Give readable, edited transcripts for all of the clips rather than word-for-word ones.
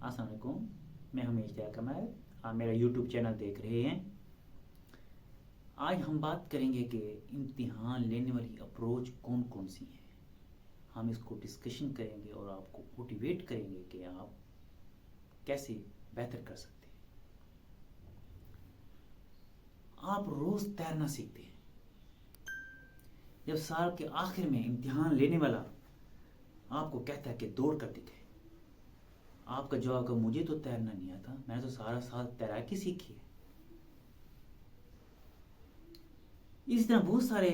السلام علیکم، میں ہوں اشتیاق کمال، آپ میرا یوٹیوب چینل دیکھ رہے ہیں۔ آج ہم بات کریں گے کہ امتحان لینے والی اپروچ کون کون سی ہیں۔ ہم اس کو ڈسکشن کریں گے اور آپ کو موٹیویٹ کریں گے کہ آپ کیسے بہتر کر سکتے ہیں۔ آپ روز تیرنا سیکھتے ہیں، جب سال کے آخر میں امتحان لینے والا آپ کو کہتا ہے کہ دوڑ کر دکھائے، آپ کا جواب کہ مجھے تو تیرنا نہیں آتا، میں نے تو سارا سال تیراکی سیکھی ہے۔ اس طرح بہت سارے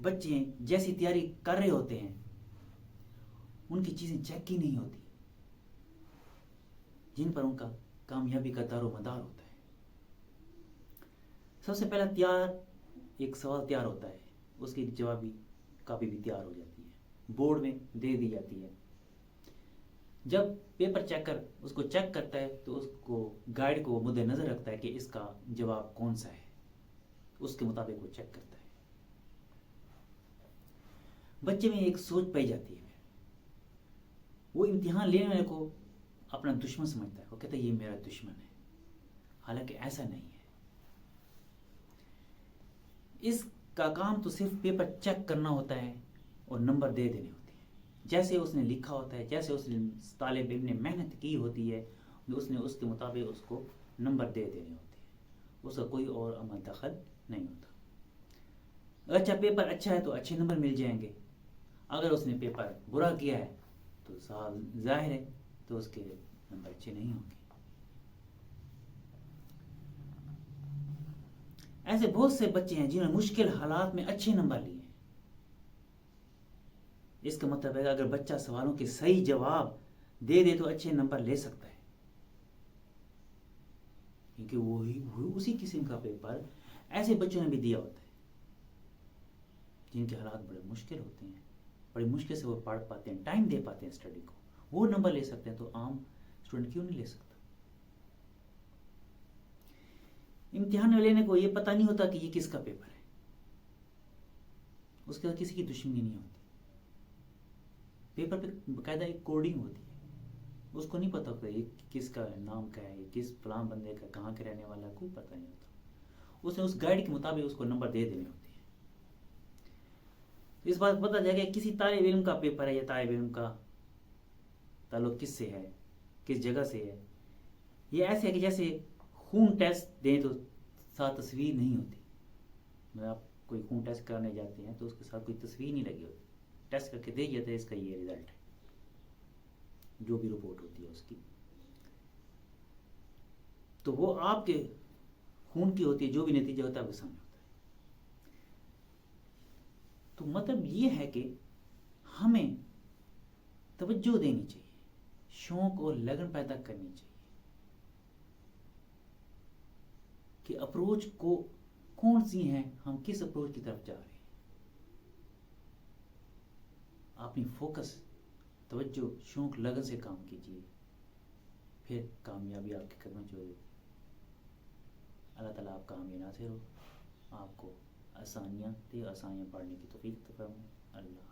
بچے جیسی تیاری کر رہے ہوتے ہیں، ان کی چیزیں چیک ہی نہیں ہوتی جن پر ان کا کامیابی کا دار و مدار ہوتا ہے۔ سب سے پہلا ایک سوال تیار ہوتا ہے، اس کی جوابی کاپی بھی تیار ہو جاتی ہے، بورڈ میں دے دی جاتی ہے۔ جب پیپر چیکر اس کو چیک کرتا ہے تو اس کو گائیڈ کو مد نظر رکھتا ہے کہ اس کا جواب کون سا ہے، اس کے مطابق وہ چیک کرتا ہے۔ بچے میں ایک سوچ پائی جاتی ہے، وہ امتحان لینے والے کو اپنا دشمن سمجھتا ہے، وہ کہتا ہے یہ میرا دشمن ہے، حالانکہ ایسا نہیں ہے۔ اس کا کام تو صرف پیپر چیک کرنا ہوتا ہے اور نمبر دے دینے ہوتے ہیں، جیسے اس نے لکھا ہوتا ہے، جیسے اس نے طالب علم نے محنت کی ہوتی ہے، اس نے اس کے مطابق اس کو نمبر دے دینے ہوتے ہیں، اس کا کوئی اور عمل دخل نہیں ہوتا۔ اگر پیپر اچھا ہے تو اچھے نمبر مل جائیں گے، اگر اس نے پیپر برا کیا ہے تو ظاہر ہے تو اس کے نمبر اچھے نہیں ہوں گے۔ ایسے بہت سے بچے ہیں جنہوں نے مشکل حالات میں اچھے نمبر لیے ہیں۔ اس کا مطلب ہے کہ اگر بچہ سوالوں کے صحیح جواب دے دے تو اچھے نمبر لے سکتا ہے، کیونکہ وہی اسی قسم کا پیپر ایسے بچوں نے بھی دیا ہوتا ہے جن کے حالات بڑے مشکل ہوتے ہیں، بڑی مشکل سے وہ پڑھ پاتے ہیں، ٹائم دے پاتے ہیں اسٹڈی کو، وہ نمبر لے سکتے ہیں، تو عام اسٹوڈنٹ کیوں نہیں لے سکتا؟ امتحان میں لینے کو یہ پتہ نہیں ہوتا کہ یہ کس کا پیپر ہے، اس کے ساتھ کسی کی دشمنی نہیں ہوتی۔ پیپر پہ باقاعدہ ایک کوڈنگ ہوتی ہے، اس کو نہیں پتا ہوتا یہ کس کا نام کیا ہے، یہ کس فلاں بندے کا کہاں کے رہنے والا، کوئی پتہ نہیں ہوتا۔ اس نے اس گائیڈ کے مطابق اس کو نمبر دے دینے ہوتے ہیں۔ اس بات پتہ چلے کہ کسی طالب علم کا پیپر ہے یا طالب علم کا تعلق کس سے ہے، کس جگہ سے ہے۔ یہ ایسے ہے کہ جیسے خون ٹیسٹ دیں تو ساتھ تصویر نہیں ہوتی، میں آپ کوئی خون ٹیسٹ کرنے جاتے ہیں تو اس کے ساتھ کوئی تصویر نہیں لگی ہوتی، ٹیسٹ کر کے دے جاتا ہے اس کا یہ رزلٹ ہے، جو بھی رپورٹ ہوتی ہے اس کی، تو وہ آپ کے خون کی ہوتی ہے، جو بھی نتیجہ ہوتا ہے وہ سامنے ہوتا ہے۔ تو مطلب یہ ہے کہ ہمیں توجہ دینی چاہیے، شوق اور لگن پیدا کرنی چاہیے کہ اپروچ کو کون سی ہیں، ہم کس اپروچ کی طرف جا رہے ہیں۔ اپنی فوکس، توجہ، شوق، لگن سے کام کیجیے، پھر کامیابی آپ کے قدموں میں ہوگی۔ اللہ تعالیٰ آپ کا حامی ناصر ہو، آپ کو آسانیاں پڑھنے کی توفیق عطا فرمائے۔ اللہ